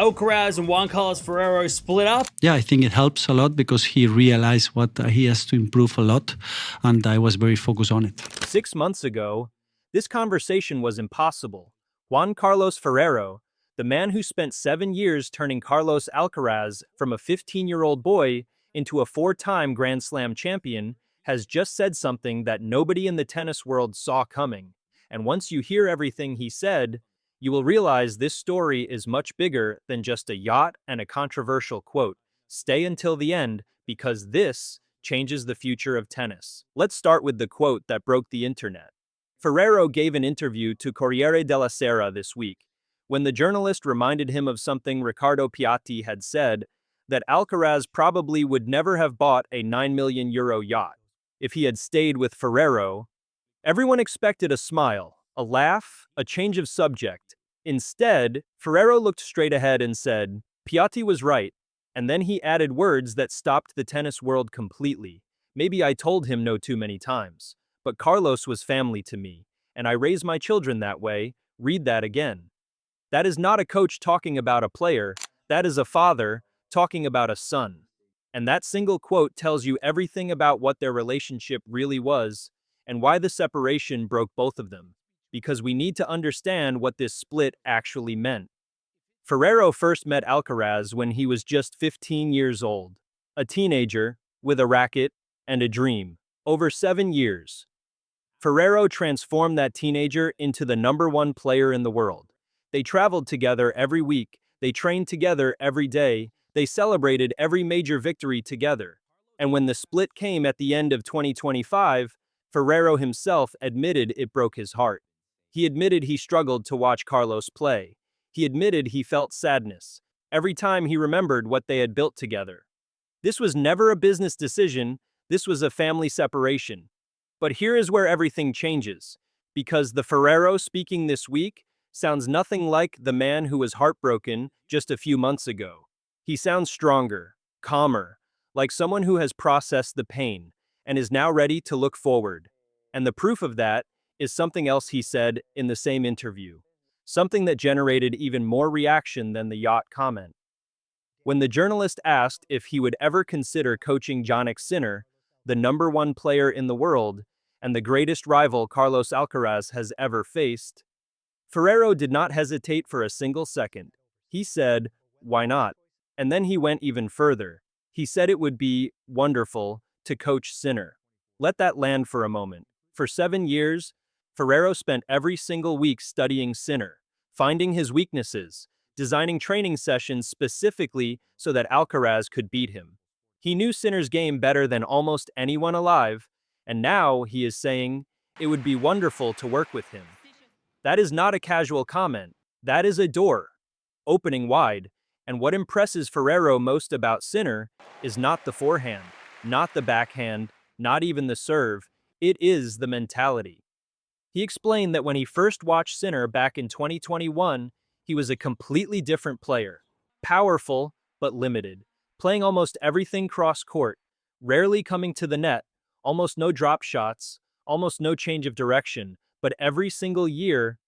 Alcaraz and Juan Carlos Ferrero split up? Yeah, I think it helps a lot because he realized what he has to improve a lot, and I was very focused on it. 6 months ago, this conversation was impossible. Juan Carlos Ferrero, the man who spent 7 years turning Carlos Alcaraz from a 15-year-old boy into a 4-time Grand Slam champion, has just said something that nobody in the tennis world saw coming. And once you hear everything he said, you will realize this story is much bigger than just a yacht and a controversial quote. Stay until the end, because this changes the future of tennis. Let's start with the quote that broke the internet. Ferrero gave an interview to Corriere della Sera this week, when the journalist reminded him of something Riccardo Piatti had said, that Alcaraz probably would never have bought a €9 million yacht if he had stayed with Ferrero. Everyone expected a smile, a laugh, a change of subject. Instead, Ferrero looked straight ahead and said, "Piatti was right," and then he added words that stopped the tennis world completely. "Maybe I told him no too many times, but Carlos was family to me, and I raise my children that way. Read that again." That is not a coach talking about a player, that is a father talking about a son. And that single quote tells you everything about what their relationship really was, and why the separation broke both of them. Because we need to understand what this split actually meant. Ferrero first met Alcaraz when he was just 15 years old, a teenager with a racket and a dream. Over 7 years, Ferrero transformed that teenager into the #1 player in the world. They traveled together every week, they trained together every day, they celebrated every major victory together. And when the split came at the end of 2025, Ferrero himself admitted it broke his heart. He admitted he struggled to watch Carlos play. He admitted he felt sadness every time he remembered what they had built together. This was never a business decision, this was a family separation. But here is where everything changes, because the Ferrero speaking this week sounds nothing like the man who was heartbroken just a few months ago. He sounds stronger, calmer, like someone who has processed the pain and is now ready to look forward. And the proof of that is something else he said in the same interview, something that generated even more reaction than the yacht comment. When the journalist asked if he would ever consider coaching Jannik Sinner, the #1 player in the world and the greatest rival Carlos Alcaraz has ever faced, Ferrero did not hesitate for a single second. He said, "Why not?" And then he went even further. He said it would be wonderful to coach Sinner. Let that land for a moment. For 7 years, Ferrero spent every single week studying Sinner, finding his weaknesses, designing training sessions specifically so that Alcaraz could beat him. He knew Sinner's game better than almost anyone alive, and now he is saying it would be wonderful to work with him. That is not a casual comment. That is a door, opening wide. And what impresses Ferrero most about Sinner is not the forehand, not the backhand, not even the serve. It is the mentality. He explained that when he first watched Sinner back in 2021, he was a completely different player. Powerful, but limited. Playing almost everything cross-court, rarely coming to the net, almost no drop shots, almost no change of direction. But every single year,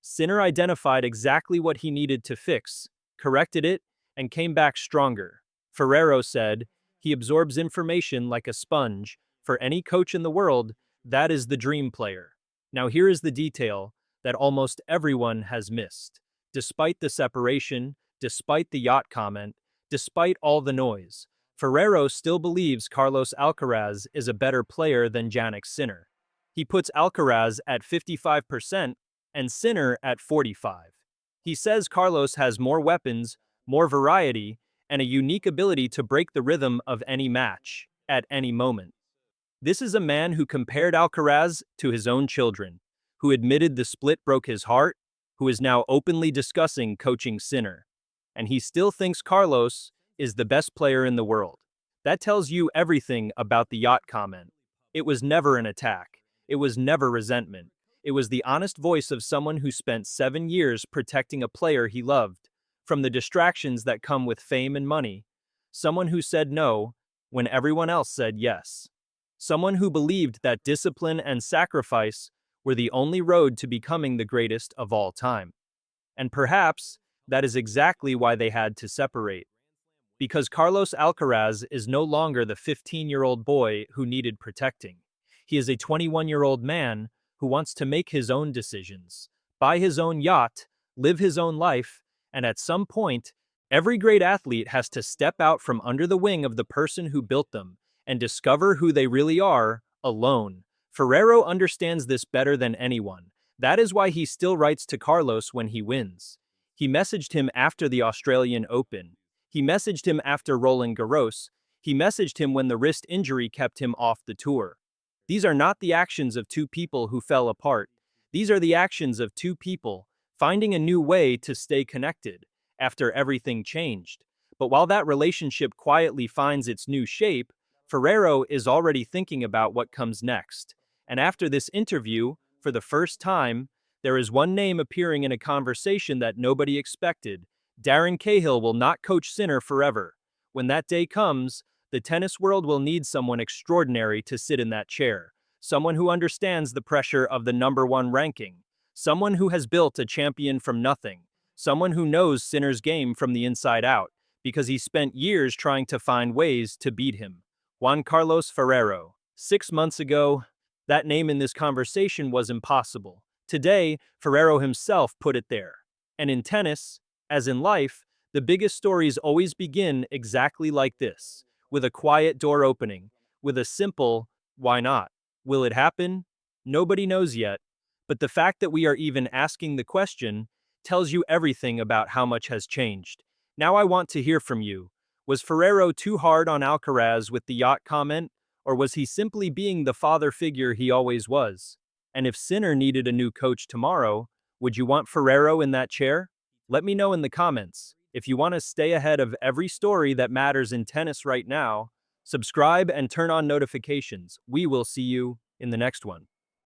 Sinner identified exactly what he needed to fix, corrected it, and came back stronger. Ferrero said, he absorbs information like a sponge. For any coach in the world, that is the dream player. Now here is the detail that almost everyone has missed. Despite the separation, despite the yacht comment, despite all the noise, Ferrero still believes Carlos Alcaraz is a better player than Jannik Sinner. He puts Alcaraz at 55% and Sinner at 45%. He says Carlos has more weapons, more variety, and a unique ability to break the rhythm of any match, at any moment. This is a man who compared Alcaraz to his own children, who admitted the split broke his heart, who is now openly discussing coaching Sinner. And he still thinks Carlos is the best player in the world. That tells you everything about the yacht comment. It was never an attack. It was never resentment. It was the honest voice of someone who spent 7 years protecting a player he loved, from the distractions that come with fame and money. Someone who said no when everyone else said yes. Someone who believed that discipline and sacrifice were the only road to becoming the greatest of all time. And perhaps That is exactly why they had to separate. Because Carlos Alcaraz is no longer the 15-year-old boy who needed protecting. He is a 21-year-old man who wants to make his own decisions, buy his own yacht, live his own life, and at some point, every great athlete has to step out from under the wing of the person who built them and discover who they really are, alone. Ferrero understands this better than anyone. That is why he still writes to Carlos when he wins. He messaged him after the Australian Open. He messaged him after Roland Garros. He messaged him when the wrist injury kept him off the tour. These are not the actions of two people who fell apart. These are the actions of two people finding a new way to stay connected after everything changed. But while that relationship quietly finds its new shape, Ferrero is already thinking about what comes next. And after this interview, for the first time, there is one name appearing in a conversation that nobody expected. Darren Cahill will not coach Sinner forever. When that day comes, the tennis world will need someone extraordinary to sit in that chair. Someone who understands the pressure of the #1 ranking. Someone who has built a champion from nothing. Someone who knows Sinner's game from the inside out, because he spent years trying to find ways to beat him. Juan Carlos Ferrero. 6 months ago, that name in this conversation was impossible. Today, Ferrero himself put it there. And in tennis, as in life, the biggest stories always begin exactly like this, with a quiet door opening, with a simple, why not? Will it happen? Nobody knows yet. But the fact that we are even asking the question tells you everything about how much has changed. Now I want to hear from you. Was Ferrero too hard on Alcaraz with the yacht comment, or was he simply being the father figure he always was? And if Sinner needed a new coach tomorrow, would you want Ferrero in that chair? Let me know in the comments. If you want to stay ahead of every story that matters in tennis right now, subscribe and turn on notifications. We will see you in the next one.